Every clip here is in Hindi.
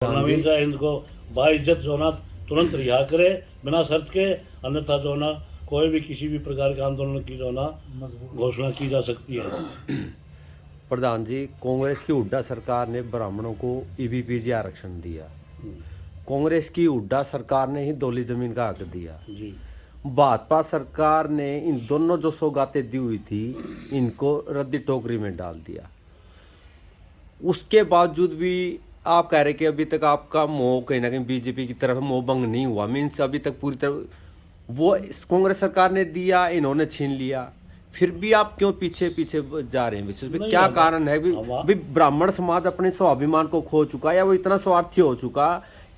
और हाँ नवीन जी। जयहिंद को बाइज्जत जो ना तुरंत रिहा करे बिना शर्त के, अन्यथा जो ना कोई भी किसी भी प्रकार के आंदोलन की जो ना घोषणा की जा सकती है। प्रधान जी, कांग्रेस की हुड्डा सरकार ने ब्राह्मणों को ईबीपीजी आरक्षण दिया। कांग्रेस की हुड्डा सरकार ने ही दौली जमीन का हक दिया। जी भाजपा सरकार ने इन दोनों जो सौगातें दी हुई थी, इनको रद्दी टोकरी में डाल दिया। उसके बावजूद भी आप कह रहे कि अभी तक आपका मोह कहीं ना कहीं बीजेपी की तरफ मोह भंग नहीं हुआ। मीन्स अभी तक पूरी तरह वो कांग्रेस सरकार ने दिया, इन्होंने छीन लिया, फिर भी आप क्यों पीछे पीछे जा रहे हैं? विशेष में नहीं, क्या हम कारण है? हम भी ब्राह्मण समाज अपने स्वाभिमान को खो चुका है, या वो इतना स्वार्थी हो चुका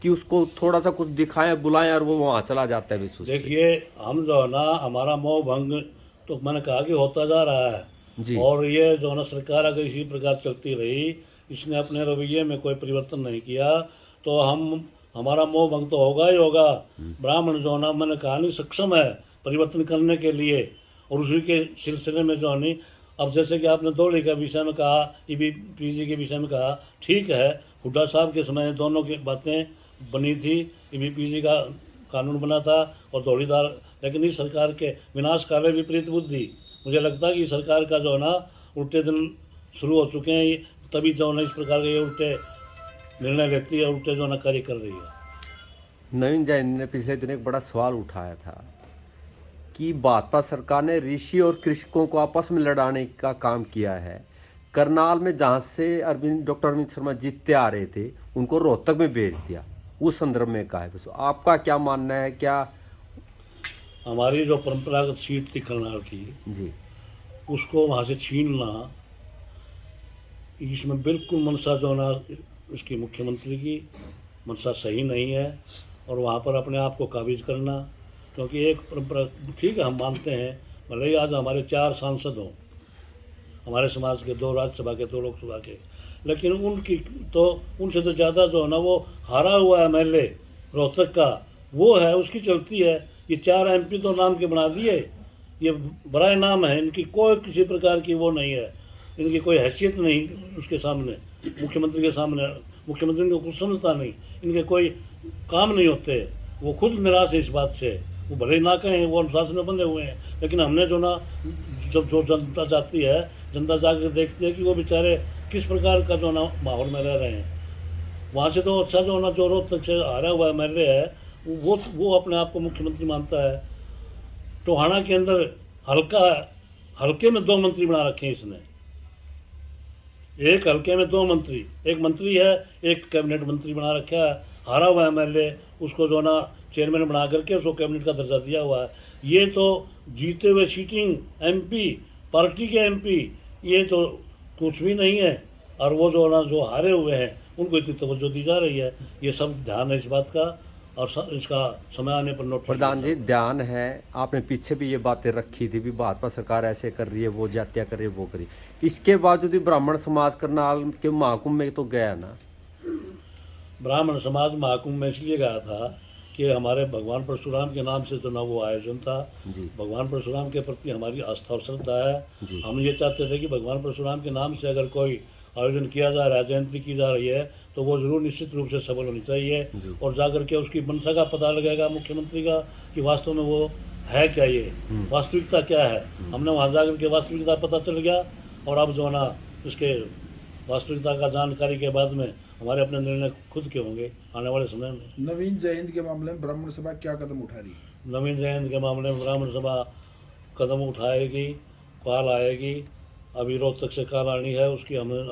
कि उसको थोड़ा सा कुछ दिखाएं बुलाएं और वो वहां चला जाता है विश्व पे? देखिए, हम जो है ना हमारा मोह भंग तो मैंने कहा कि होता जा रहा है। जी। और ये जो है ना सरकार अगर इसी प्रकार चलती रही, इसने अपने रवैये में कोई परिवर्तन नहीं किया, तो हमारा मोह भंग तो होगा ही होगा। ब्राह्मण जो है ना मैंने कहा नहीं सक्षम है परिवर्तन करने के लिए, और उसी के सिलसिले में जो है नहीं, अब जैसे कि आपने दौली के विषय में कहा, ईबीपीजी के विषय में कहा, ठीक है, हुड्डा साहब के समय दोनों की बातें बनी थी, ईबीपीजी का कानून बना था और दौड़ीदार, लेकिन इस सरकार के विनाश काले विपरीत बुद्धि, मुझे लगता है कि सरकार का जो है ना उल्टे दिन शुरू हो चुके हैं, तभी जो है ना इस प्रकार के ये उल्टे निर्णय लेती है, उल्टे जो है ना कार्य कर रही है। नवीन जैन ने पिछले दिन एक बड़ा सवाल उठाया था कि भाजपा सरकार ने ऋषि और कृषकों को आपस में लड़ाने का काम किया है। करनाल में जहाँ से डॉक्टर अरविंद शर्मा जीतते आ रहे थे, उनको रोहतक में भेज दिया। उस संदर्भ में कहा है, बस आपका क्या मानना है? क्या हमारी जो परंपरागत सीट थी करनाल की, जी उसको वहाँ से छीनना, इसमें बिल्कुल मंशा जो है ना इसकी मुख्यमंत्री की मंशा सही नहीं है। और वहाँ पर अपने आप को काबिज करना, क्योंकि एक परंपरा, ठीक है हम मानते हैं, भले ही आज हमारे 4 सांसद हों, हमारे समाज के 2 राज्यसभा के 2 लोकसभा के, लेकिन उनकी तो उनसे तो ज़्यादा जो है ना वो हारा हुआ एमएलए रोहतक का वो है, उसकी चलती है। ये 4 एमपी तो नाम के बना दिए, ये बड़ा नाम है, इनकी कोई किसी प्रकार की वो नहीं है, इनकी कोई हैसियत नहीं उसके सामने, मुख्यमंत्री के सामने। मुख्यमंत्री इनको कुछ समझता नहीं, इनके कोई काम नहीं होते, वो खुद निराश है इस बात से। वो भले ही ना कहें, वो अनुशासन में बंधे हुए हैं, लेकिन हमने जो ना, जब जो जनता जाती है, जनता जाकर देखती है कि वो बेचारे किस प्रकार का जो ना माहौल में रह रहे हैं। वहाँ से तो अच्छा जो ना जो रोहतक से हारा हुआ एमएलए है, वो अपने आप को मुख्यमंत्री मानता है। टोहाना के अंदर हल्के में 2 मंत्री बना रखे हैं इसने, एक हल्के में 2 मंत्री, एक मंत्री है, एक कैबिनेट मंत्री बना रखा है। हारा हुआ एमएलए, उसको जो ना चेयरमैन बना करके उसको कैबिनेट का दर्जा दिया हुआ है। ये तो जीते हुए सीटिंग एमपी, पार्टी के एमपी, ये तो कुछ भी नहीं है। और वो जो ना जो हारे हुए हैं उनको इतनी तवज्जो दी जा रही है, ये सब ध्यान है इस बात का, और इसका समय आने पर नोट प्रधान जी, ध्यान है, आपने पीछे भी ये बातें रखी थी भी भाजपा सरकार ऐसे कर रही है, वो जातियाँ कर रही है, वो करी। इसके बावजूद भी ब्राह्मण समाज करनाल के महाकुंभ में तो गया ना। ब्राह्मण समाज महाकुंभ में इसलिए गया था कि हमारे भगवान परशुराम के नाम से जो ना वो आयोजन था। जी भगवान परशुराम के प्रति हमारी आस्था और श्रद्धा है। जी हम ये चाहते थे कि भगवान परशुराम के नाम से अगर कोई आयोजन किया जा रहा है, जयंती की जा रही है, तो वो जरूर निश्चित रूप से सफल होनी चाहिए। जी। और जाकर के उसकी मंशा का पता लगेगा मुख्यमंत्री का कि वास्तव में वो है क्या, ये वास्तविकता क्या है। हमने वहाँ जाकर के वास्तविकता पता चल गया, और अब जो है ना इसके वास्तविकता का जानकारी के बाद में हमारे अपने निर्णय खुद के होंगे आने वाले समय में। नवीन जयहिंद के मामले में ब्राह्मण सभा क्या कदम उठा रही है? नवीन जयंत के मामले में ब्राह्मण सभा कदम उठाएगी, कॉल आएगी। अभी रोहतक से कॉल आनी है, उसकी हमें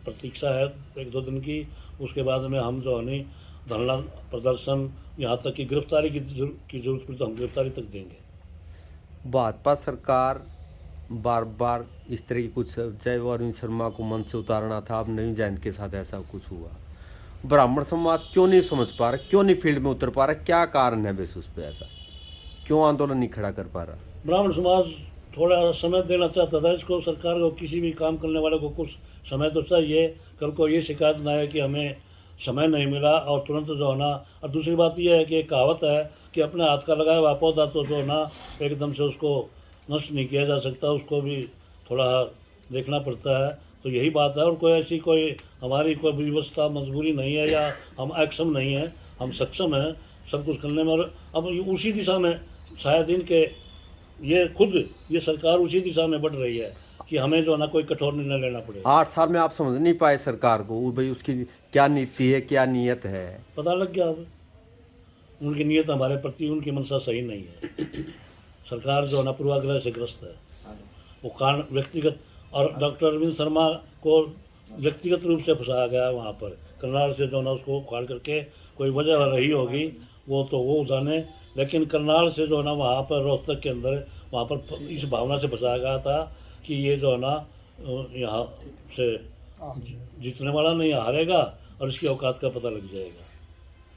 प्रतीक्षा है 1-2 दिन की। उसके बाद में हम जो है नहीं धरना प्रदर्शन, यहाँ तक कि गिरफ्तारी की जरूरत पड़ी तो हम गिरफ्तारी तक देंगे। भाजपा सरकार बार बार इस तरह की कुछ, चाहे वो अरविंद शर्मा को मन से उतारना था, अब नवीन जयंत के साथ ऐसा कुछ हुआ। ब्राह्मण समाज क्यों नहीं समझ पा रहा, क्यों नहीं फील्ड में उतर पा रहा? क्या कारण है बेस उस पर? ऐसा क्यों आंदोलन नहीं खड़ा कर पा रहा? ब्राह्मण समाज थोड़ा समय देना चाहता था इसको, सरकार को, किसी भी काम करने वाले को कुछ समय तो चाहिए। कल को ये शिकायत ना है कि हमें समय नहीं मिला और तुरंत जो है ना। और दूसरी बात यह है कि एक कहावत है कि अपने हाथ का लगाया हुआ पौधा तो जो है ना एकदम से उसको नष्ट नहीं किया जा सकता, उसको भी थोड़ा देखना पड़ता है। तो यही बात है। और कोई ऐसी कोई हमारी कोई व्यवस्था मजबूरी नहीं है या हम अक्षम नहीं है, हम सक्षम हैं सब कुछ करने में। और अब उसी दिशा में शायद इनके ये सरकार उसी दिशा में बढ़ रही है कि हमें जो है ना कोई कठोर निर्णय लेना पड़े। 8 साल में आप समझ नहीं पाए सरकार को वो भाई उसकी क्या नीति है, क्या नीयत है? पता लग गया अब उनकी नीयत हमारे प्रति, उनकी मंशा सही नहीं है। सरकार जो है ना पूर्वाग्रह से ग्रस्त है। वो कारण व्यक्तिगत, और डॉक्टर अरविंद शर्मा को व्यक्तिगत रूप से फंसाया गया वहाँ पर। करनाल से जो है ना उसको उखाड़ करके कोई वजह रही होगी वो जाने, लेकिन करनाल से जो है ना वहाँ पर रोहतक के अंदर वहाँ पर इस भावना से फंसाया गया था कि ये जो है ना यहाँ से जीतने वाला नहीं हारेगा और इसकी औकात का पता लग जाएगा।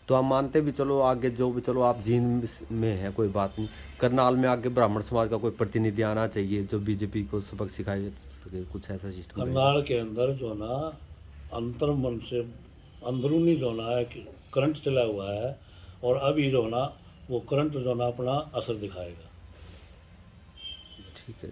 तो आप मानते भी चलो आगे जो भी चलो आप जींद में है कोई बात नहीं, करनाल में आगे ब्राह्मण समाज का कोई प्रतिनिधि आना चाहिए जो बीजेपी को सबक सिखाए, कुछ ऐसा सिस्टम करनाल के अंदर जो है ना अंतर्मन से अंदरूनी जो है ना एक करंट चला हुआ है और अभी जो है ना वो करंट जो है ना अपना असर दिखाएगा। ठीक है।